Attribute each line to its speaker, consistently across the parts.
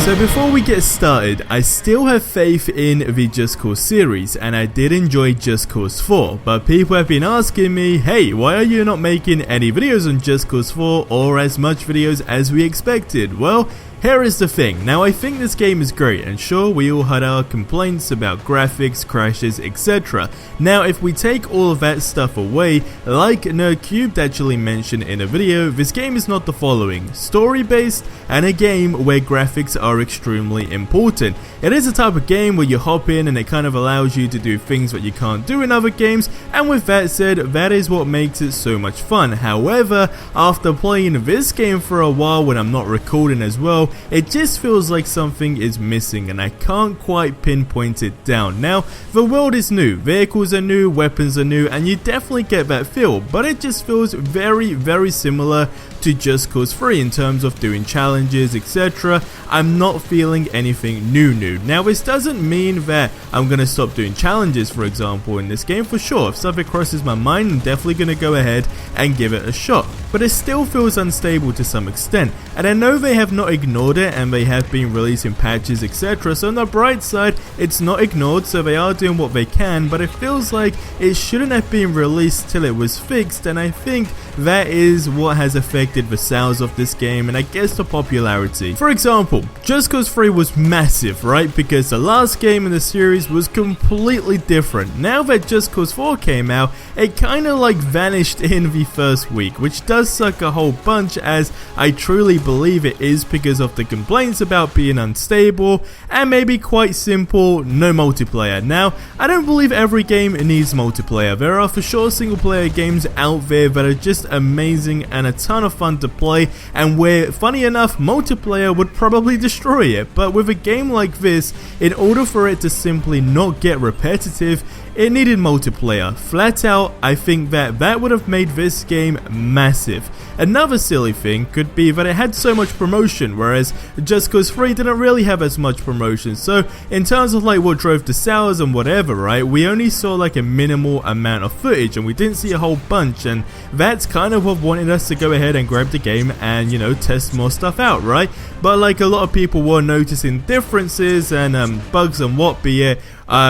Speaker 1: So before we get started, I still have faith in the Just Cause series, and I did enjoy Just Cause 4, but people have been asking me, hey, why are you not making any videos on Just Cause 4 or as much videos as we expected? Well, here is the thing. Now, I think this game is great, and sure, we all had our complaints about graphics, crashes, etc. Now, if we take all of that stuff away, like NerdCubed actually mentioned in a video, this game is not the following: story-based and a game where graphics are extremely important. It is a type of game where you hop in and it kind of allows you to do things that you can't do in other games, and with that said, that is what makes it so much fun. However, after playing this game for a while when I'm not recording as well, it just feels like something is missing and I can't quite pinpoint it down. Now, the world is new, vehicles are new, weapons are new, and you definitely get that feel, but it just feels very similar to Just Cause 3 in terms of doing challenges, etc. I'm not feeling anything new. Now, this doesn't mean that I'm gonna stop doing challenges, for example, in this game. For sure, if something crosses my mind, I'm definitely gonna go ahead and give it a shot, but it still feels unstable to some extent, and I know they have not ignored it and they have been releasing patches, etc. So on the bright side, it's not ignored, so they are doing what they can, but it feels like it shouldn't have been released till it was fixed, and I think that is what has affected the sales of this game and I guess the popularity. For example, Just Cause 3 was massive, right? Because the last game in the series was completely different. Now that Just Cause 4 came out, it kinda like vanished in the first week, which does suck a whole bunch, as I truly believe it is because of the complaints about being unstable and maybe quite simple, no multiplayer. Now, I don't believe every game needs multiplayer. There are for sure single player games out there that are just amazing and a ton of fun to play, and where, funny enough, multiplayer would probably destroy it. But with a game like this, in order for it to simply not get repetitive, it needed multiplayer. Flat out, I think that would have made this game massive. Another silly thing could be that it had so much promotion, whereas Just Cause 3 didn't really have as much promotion. So in terms of like what drove the sales and whatever, right, we only saw like a minimal amount of footage and we didn't see a whole bunch, and that's kind of what wanted us to go ahead and grab the game and, you know, test more stuff out, right? But like a lot of people were noticing differences and bugs and what be it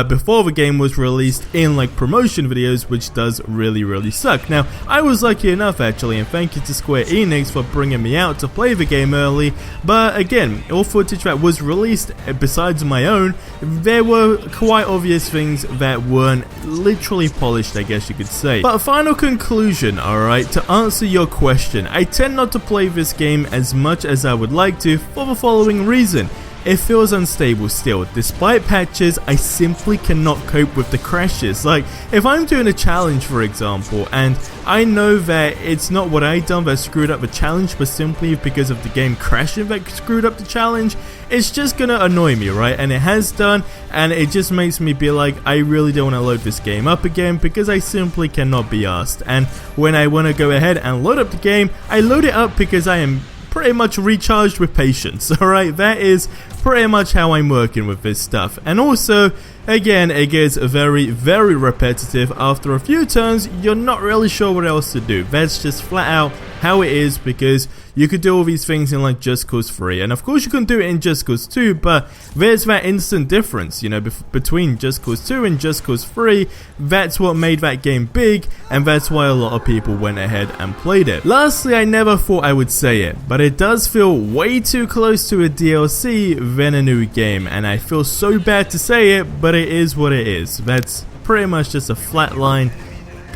Speaker 1: before the game was released in like promotion videos, which does really suck. Now, I was lucky enough actually, and thank you to Square Enix for bringing me out to play the game early, but again, all footage that was released besides my own, there were quite obvious things that weren't literally polished, I guess you could say. But a final conclusion, alright, to answer your question, I tend not to play this game as much as I would like to for the following reason. It feels unstable still. Despite patches, I simply cannot cope with the crashes. Like, if I'm doing a challenge, for example, and I know that it's not what I done that screwed up the challenge, but simply because of the game crashing that screwed up the challenge, it's just gonna annoy me, right? And it has done, and it just makes me be like, I really don't want to load this game up again because I simply cannot be asked. And when I want to go ahead and load up the game, I load it up because I am pretty much recharged with patience. Alright, that is pretty much how I'm working with this stuff. And also, again, it gets very repetitive. After a few turns, you're not really sure what else to do. That's just flat out how it is, because you could do all these things in like Just Cause 3, and of course you can do it in Just Cause 2, but there's that instant difference, you know, between Just Cause 2 and Just Cause 3. That's what made that game big, and that's why a lot of people went ahead and played it. Lastly, I never thought I would say it, but it does feel way too close to a DLC than a new game, and I feel so bad to say it, but it is what it is. That's pretty much just a flat line.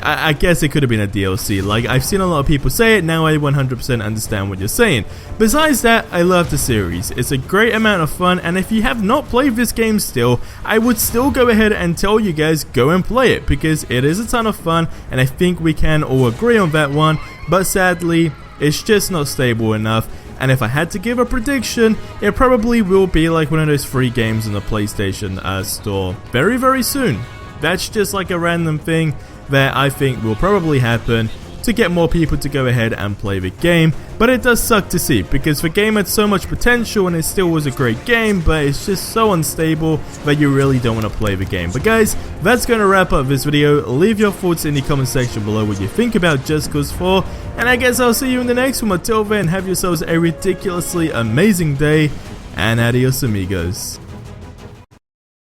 Speaker 1: I guess it could have been a DLC. Like, I've seen a lot of people say it, now I 100% understand what you're saying. Besides that, I love the series. It's a great amount of fun, and if you have not played this game still, I would still go ahead and tell you guys, go and play it, because it is a ton of fun, and I think we can all agree on that one. But sadly, it's just not stable enough. And if I had to give a prediction, it probably will be like one of those free games in the PlayStation store very soon. That's just like a random thing that I think will probably happen to get more people to go ahead and play the game. But it does suck to see, because the game had so much potential and it still was a great game, but it's just so unstable that you really don't want to play the game. But guys, that's going to wrap up this video. Leave your thoughts in the comment section below what you think about Just Cause 4, and I guess I'll see you in the next one. Until then, have yourselves a ridiculously amazing day, and adios amigos.